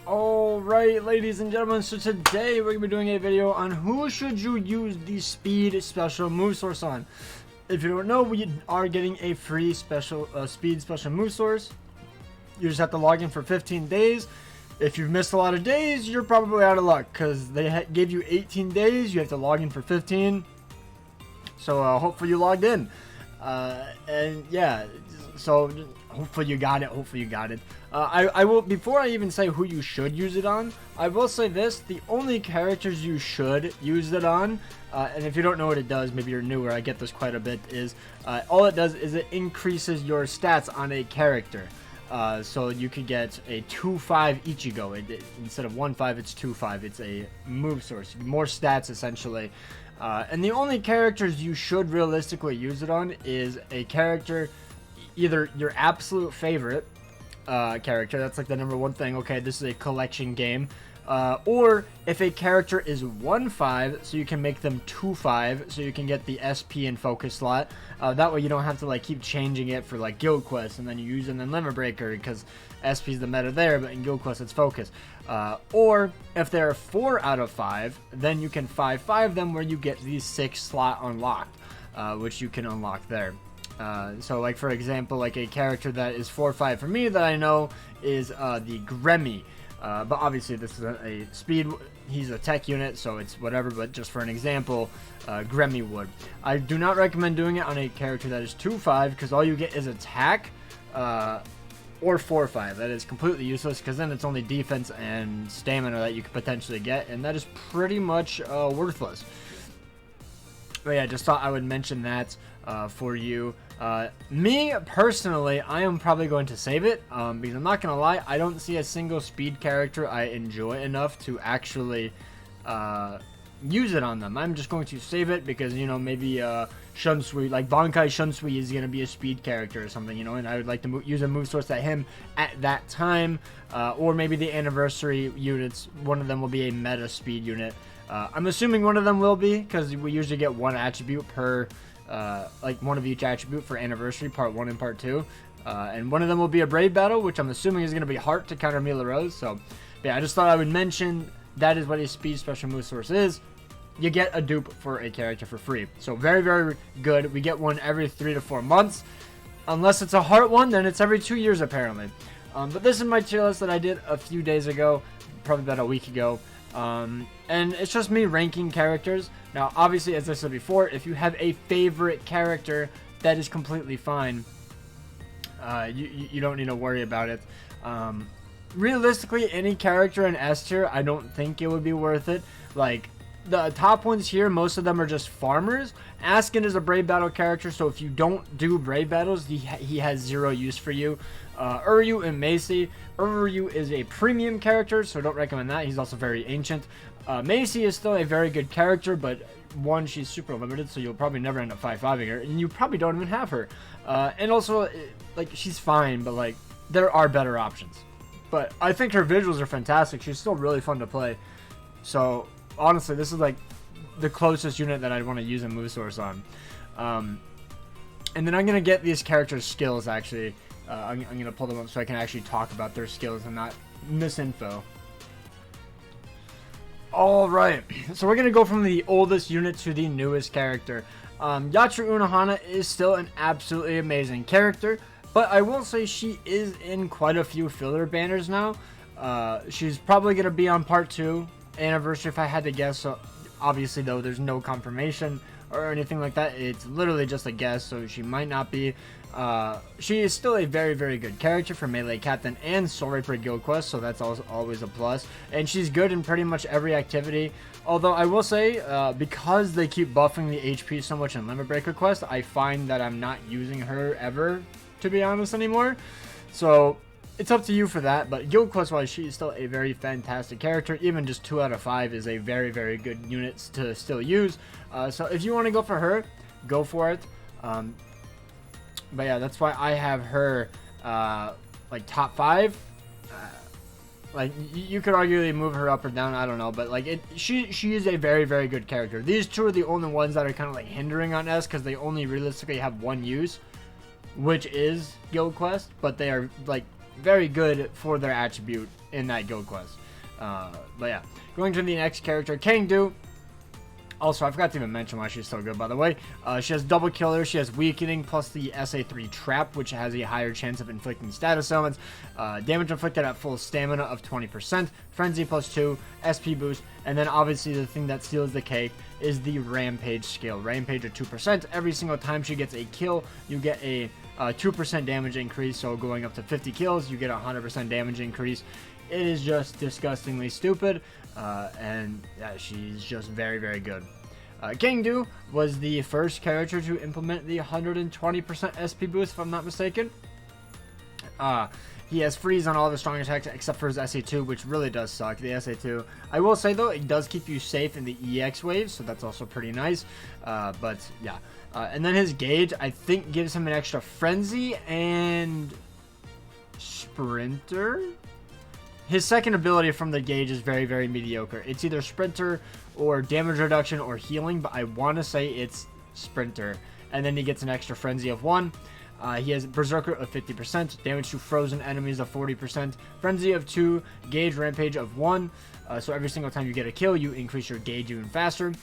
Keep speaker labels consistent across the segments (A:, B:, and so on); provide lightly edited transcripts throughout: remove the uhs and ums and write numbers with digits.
A: Alright, ladies and gentlemen, so today we're going to be doing a video on who should you use the speed special move source on. If you don't know, we are getting a free special speed special move source. You just have to log in for 15 days. If you've missed a lot of days, you're probably out of luck because they gave you 18 days. You have to log in for 15. So hopefully you logged in. And yeah, so hopefully you got it. Hopefully you got it. I will, before I even say who you should use it on, I will say this: the only characters you should use it on, and if you don't know what it does, maybe you're newer, I get this quite a bit, is all it does is it increases your stats on a character. So you could get a 2-5 Ichigo. Instead of 1-5, it's 2-5. It's a move source, more stats essentially. And the only characters you should realistically use it on is a character, either your absolute favorite character, that's like the #1 thing, okay, this is a collection game, or if a character is 1-5, so you can make them 2-5, so you can get the SP and focus slot. That way you don't have to like keep changing it for like guild quests and then you use it in limit breaker because SP is the meta there, but in guild quests it's focus. Or if they're 4 out of 5, then you can 5-5 them where you get the 6 slot unlocked, which you can unlock there. So like for example, like a character that is 4-5 for me that I know is the Gremmy. But obviously this is a speed, he's a tech unit, so it's whatever, but just for an example, Gremmy would. I do not recommend doing it on a character that is 2-5 because all you get is attack or 4-5. That is completely useless because then it's only defense and stamina that you could potentially get, and that is pretty much worthless. But yeah, just thought I would mention that for you. Me personally, I am probably going to save it because I'm not gonna lie, I don't see a single speed character I enjoy enough to actually use it on them. I'm just going to save it because, you know, maybe Shunsui, like Bankai Shunsui is going to be a speed character or something, you know, and I would like to use a move source at him at that time, or maybe the anniversary units, one of them will be a meta speed unit. I'm assuming one of them will be because we usually get one attribute per like one of each attribute for anniversary, part 1 and part 2, and one of them will be a brave battle, which I'm assuming is going to be heart to counter Mila Rose. So yeah, I just thought I would mention that is what a speed special move source is. You get a dupe for a character for free, so very, very good. We get one every 3 to 4 months, unless it's a heart one, then it's every 2 years apparently. But this is my tier list that I did a few days ago, probably about a week ago. And it's just me ranking characters. Now obviously, as I said before, if you have a favorite character, that is completely fine. You don't need to worry about it. Realistically, any character in S tier, I don't think it would be worth it. Like the top ones here, most of them are just farmers. Askin is a brave battle character, so if you don't do brave battles, he has 0 use for you. Uryu and Macy. Uryu is a premium character, so don't recommend that. He's also very ancient. Macy is still a very good character, but one, she's super limited, so you'll probably never end up 5-5ing her, and you probably don't even have her. And also, like, she's fine, but like, there are better options. But I think her visuals are fantastic. She's still really fun to play. So honestly, this is like the closest unit that I'd want to use a move source on. And then I'm gonna get these characters' skills actually. I'm gonna pull them up so I can actually talk about their skills and not misinfo. Alright, so we're gonna go from the oldest unit to the newest character. Yachu Unohana is still an absolutely amazing character, but I will say she is in quite a few filler banners now. She's probably gonna be on part 2 anniversary if I had to guess. So obviously though, there's no confirmation or anything like that. It's literally just a guess, so she might not be. She is still a very, very good character for Melee Captain and Soul Reaper Guild Quest, so that's always a plus. And she's good in pretty much every activity. Although I will say, because they keep buffing the HP so much in Limit Breaker Quest, I find that I'm not using her ever, to be honest, anymore. So it's up to you for that, but Guild Quest wise, she is still a very fantastic character. Even just 2 out of 5 is a very, very good unit to still use. So if you want to go for her, go for it. But yeah, that's why I have her like top 5. Like you could arguably move her up or down, I don't know, but like she is a very, very good character. These two are the only ones that are kind of like hindering on S because they only realistically have one use, which is Guild Quest, but they are like very good for their attribute in that guild quest. But yeah, going to the next character, Gangdu. Also, I forgot to even mention why she's so good, by the way. She has double killer, she has weakening, plus the SA3 trap, which has a higher chance of inflicting status elements. Damage inflicted at full stamina of 20%, frenzy plus 2, SP boost, and then obviously the thing that steals the cake is the rampage skill. Rampage at 2%. Every single time she gets a kill, you get a 2% damage increase, so going up to 50 kills, you get a 100% damage increase. It is just disgustingly stupid, and yeah, she's just very, very good. Gangdu was the first character to implement the 120% SP boost, if I'm not mistaken. He has freeze on all of his strong attacks except for his SA2, which really does suck, the SA2. I will say, though, it does keep you safe in the EX waves, so that's also pretty nice. But, yeah. And then his gauge, I think, gives him an extra frenzy and sprinter? His second ability from the gauge is very, very mediocre. It's either sprinter or damage reduction or healing, but I want to say it's sprinter. And then he gets an extra frenzy of 1. He has berserker of 50%, damage to frozen enemies of 40%, frenzy of 2, gauge rampage of 1. So every single time you get a kill, you increase your gauge even faster.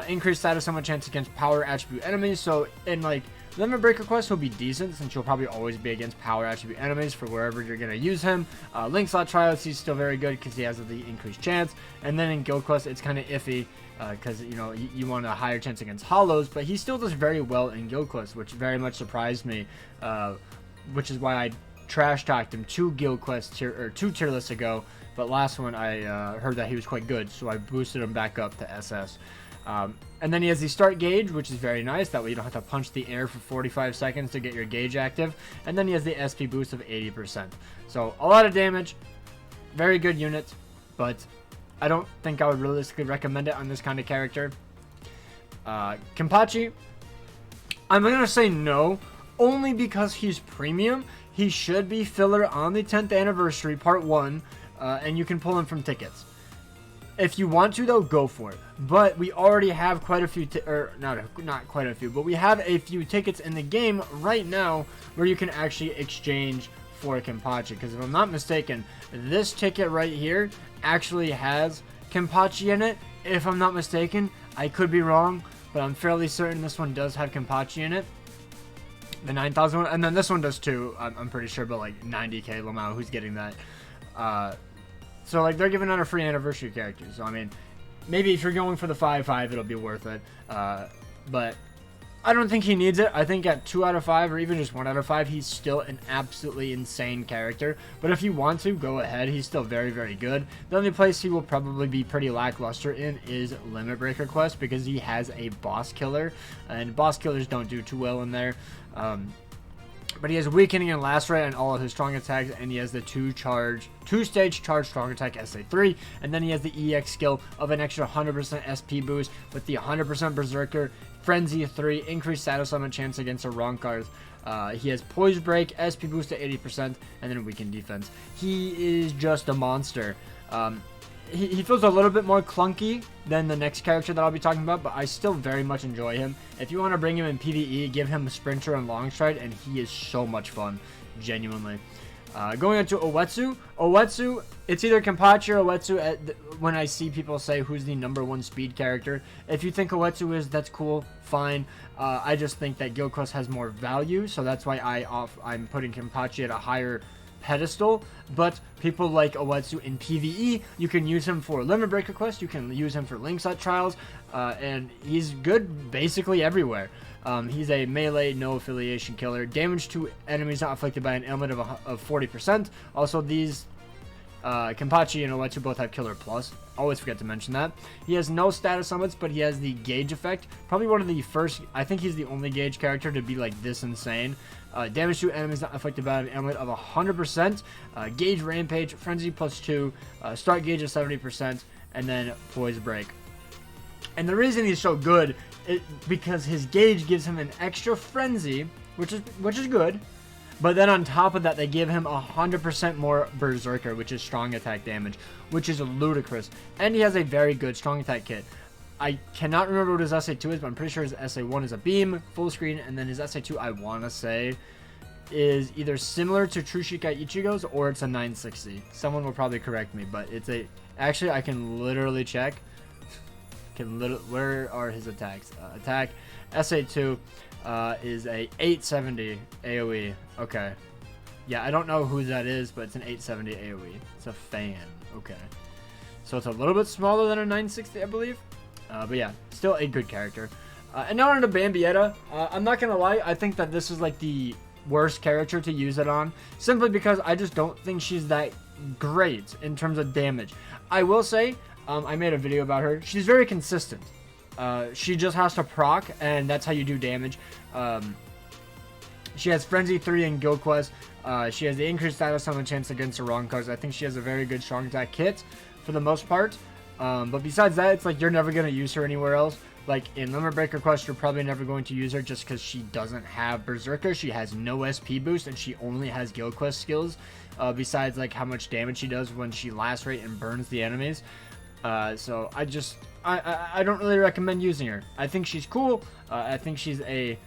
A: Increased status summon chance against power attribute enemies. So in like Limit Breaker quest, he'll be decent since you'll probably always be against power attribute enemies for wherever you're going to use him. Link slot trials, he's still very good because he has the increased chance. And then in guild quest, it's kind of iffy because you know you want a higher chance against hollows, but he still does very well in guild quest, which very much surprised me. Which is why I trash talked him 2 guild quest tier lists ago. But last one I heard that he was quite good, so I boosted him back up to SS. And then he has the start gauge, which is very nice. That way you don't have to punch the air for 45 seconds to get your gauge active. And then he has the SP boost of 80%. So a lot of damage. Very good unit. But I don't think I would realistically recommend it on this kind of character. Kimpachi. I'm going to say no. Only because he's premium. He should be filler on the 10th anniversary part 1. And you can pull him from tickets. If you want to, though, go for it. But we already have quite a few, not quite a few, but we have a few tickets in the game right now where you can actually exchange for Kenpachi. Because if I'm not mistaken, this ticket right here actually has Kenpachi in it. If I'm not mistaken, I could be wrong, but I'm fairly certain this one does have Kenpachi in it. The 9,000 one, and then this one does too. I'm pretty sure, but like 90k Lamau, who's getting that? So, like, they're giving out a free anniversary character. So, I mean, maybe if you're going for the 5/5, it'll be worth it. But I don't think he needs it. I think at 2 out of 5 or even just 1 out of 5, he's still an absolutely insane character. But if you want to, go ahead. He's still very, very good. The only place he will probably be pretty lackluster in is Limit Breaker Quest because he has a boss killer. And boss killers don't do too well in there. But he has weakening and lacerate on all of his strong attacks, and he has the 2-stage charge strong attack SA3, and then he has the EX skill of an extra 100% SP boost with the 100% berserker, frenzy 3, increased status summon chance against the wrong cards. He has poise break, SP boost to 80%, and then weaken defense. He is just a monster. He feels a little bit more clunky than the next character that I'll be talking about, but I still very much enjoy him. If you want to bring him in PvE, give him a Sprinter and Long Stride, and he is so much fun, genuinely. Going on to Aetsu. Aetsu, it's either Kimpachi or Aetsu when I see people say who's the #1 speed character. If you think Aetsu is, that's cool, fine. I just think that Guild Quest has more value, so that's why I'm putting Kimpachi at a higher pedestal. But people like Aetsu in PvE, you can use him for Limit Breaker Quest, you can use him for Link Slot Trials, and he's good basically everywhere. He's a melee, no affiliation killer. Damage to enemies not afflicted by an ailment of 40%. Also, these Kimpachi and Aetsu both have Killer Plus. Always forget to mention that. He has no status summons, but he has the gauge effect. Probably one of the first, I think he's the only gauge character to be like this insane. Damage to enemies not afflicted by an ailment of 100%. Gauge Rampage, Frenzy plus 2. Start gauge of 70%. And then Poise Break. And the reason he's so good is because his gauge gives him an extra Frenzy, which is good. But then on top of that, they give him 100% more Berserker, which is strong attack damage, which is ludicrous. And he has a very good strong attack kit. I cannot remember what his SA2 is, but I'm pretty sure his SA1 is a beam, full screen, and then his SA2, I want to say, is either similar to True Shikai Ichigo's or it's a 960. Someone will probably correct me, but it's a... Actually, I can literally check. Where are his attacks? Attack SA2 is a 870 AoE. Okay. Yeah, I don't know who that is, but it's an 870 AoE. It's a fan. Okay. So it's a little bit smaller than a 960, I believe. But yeah, still a good character. And now on to Bambietta. I'm not going to lie. I think that this is like the worst character to use it on. Simply because I just don't think she's that great in terms of damage. I will say, I made a video about her. She's very consistent. She just has to proc, and that's how you do damage. She has Frenzy 3 in Guild Quest. She has the increased status summon chance against the wrong cards. I think she has a very good strong attack kit for the most part. But besides that, it's like you're never going to use her anywhere else. Like in Limit Breaker Quest, you're probably never going to use her just because she doesn't have Berserker. She has no SP boost and she only has Guild Quest skills. Besides like how much damage she does when she lacerate and burns the enemies. So I don't really recommend using her. I think she's cool. I think she's a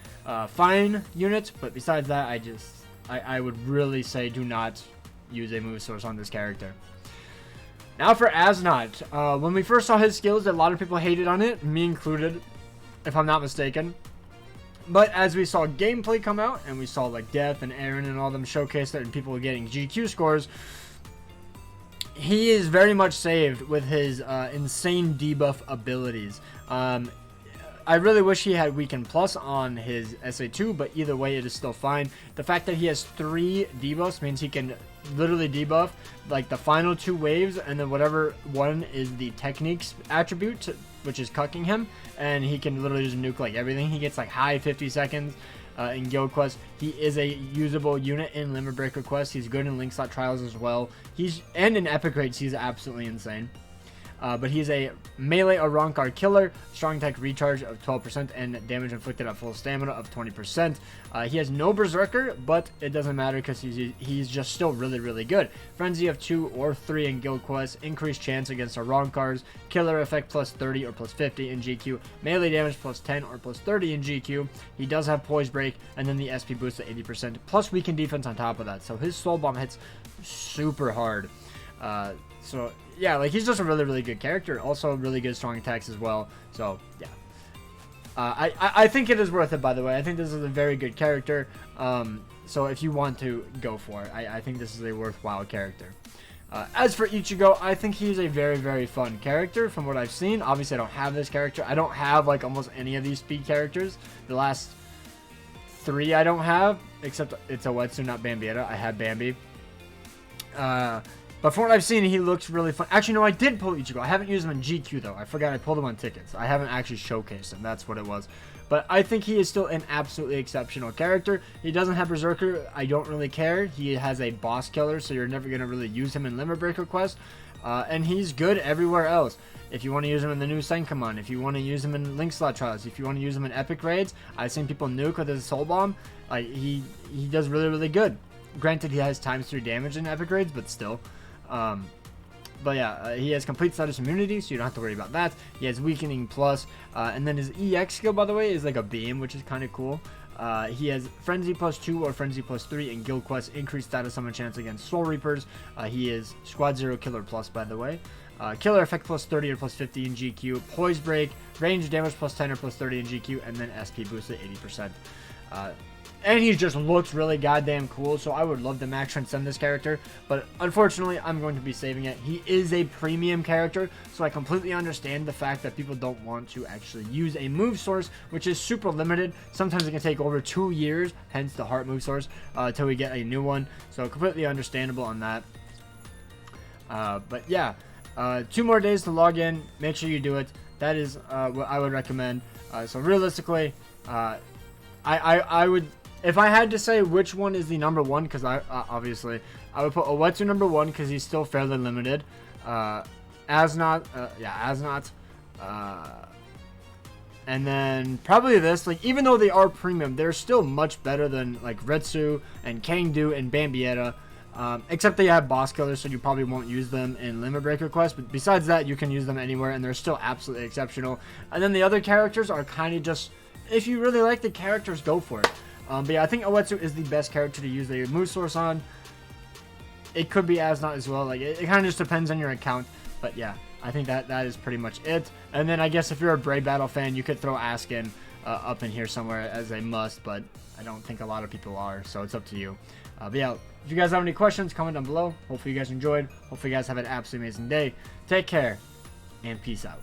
A: fine unit, but besides that, I would really say do not use a move source on this character. Now for Asznot. When we first saw his skills, a lot of people hated on it, me included, if I'm not mistaken. But as we saw gameplay come out, and we saw like Death and Aaron and all them showcase it, and people were getting GQ scores, he is very much saved with his insane debuff abilities. I really wish he had Weaken Plus on his SA2, but either way, it is still fine. The fact that he has 3 debuffs means he can literally debuff like the final 2 waves, and then whatever one is the techniques attribute, which is cucking him, and he can literally just nuke like everything. He gets like high 50 seconds in Guild Quest. He is a usable unit in Limit Breaker Quest. He's good in Link Slot Trials as well. And in Epic Raids, he's absolutely insane. But he's a melee Arankar killer, strong attack recharge of 12%, and damage inflicted at full stamina of 20%. He has no Berserker, but it doesn't matter because he's just still really, really good. Frenzy of 2 or 3 in Guild Quest, increased chance against Arankars, killer effect plus 30 or plus 50 in GQ, melee damage plus 10 or plus 30 in GQ. He does have Poise Break, and then the SP boost at 80%, plus weaken defense on top of that. So his Soul Bomb hits super hard. So yeah, like he's just a really, really good character. Also really good strong attacks as well. So yeah, I think it is worth it. By the way, I think this is a very good character. So if you want to go for it, I think this is a worthwhile character. As for Ichigo, I think he's a very, very fun character from what I've seen. Obviously, I don't have this character. I don't have like almost any of these speed characters. The last 3 I don't have, except it's Aetsu, not Bambietta. I had Bambi. But from what I've seen, he looks really fun. Actually, no, I did pull Ichigo. I haven't used him in GQ, though. I forgot I pulled him on tickets. I haven't actually showcased him. That's what it was. But I think he is still an absolutely exceptional character. He doesn't have Berserker. I don't really care. He has a boss killer, so you're never going to really use him in Limit Breaker Quest. And he's good everywhere else. If you want to use him in the new Senkaman, if you want to use him in Link Slot Trials, if you want to use him in Epic Raids, I've seen people nuke with his Soul Bomb. Like, he does really, really good. Granted, he has ×3 damage in Epic Raids, but still. But yeah, he has complete status immunity, so you don't have to worry about that. He has weakening plus, and then his EX skill, by the way, is like a beam, which is kind of cool. He has frenzy plus 2 or frenzy plus 3 in Guild Quest, increased status summon chance against Soul Reapers. He is squad 0 killer plus, by the way. Killer effect plus 30 or plus 50 in GQ, poise break, range damage plus 10 or plus 30 in GQ, and then SP boost at 80%. And he just looks really goddamn cool, so I would love to max transcend this character, but unfortunately, I'm going to be saving it. He is a premium character, so I completely understand the fact that people don't want to actually use a move source, which is super limited. Sometimes it can take over 2 years, hence the heart move source, until we get a new one, so completely understandable on that. But yeah, 2 more days to log in. Make sure you do it. That is what I would recommend. So realistically, I would... If I had to say which one is the number 1, because obviously I would put Aetsu number 1 because he's still fairly limited. Asznot, Asznot, and then probably this. Like, even though they are premium, they're still much better than like Retsu and Kangdu and Bambietta. Except they have boss killers, so you probably won't use them in Limit Breaker Quest. But besides that, you can use them anywhere, and they're still absolutely exceptional. And then the other characters are kind of just, if you really like the characters, go for it. But yeah, I think Aetsu is the best character to use the move source on. It could be Asznot as well. Like it kind of just depends on your account. But yeah, I think that is pretty much it. And then I guess if you're a Brave Battle fan, you could throw Askin up in here somewhere as a must. But I don't think a lot of people are, so it's up to you. But yeah, if you guys have any questions, comment down below. Hopefully you guys enjoyed. Hopefully you guys have an absolutely amazing day. Take care, and peace out.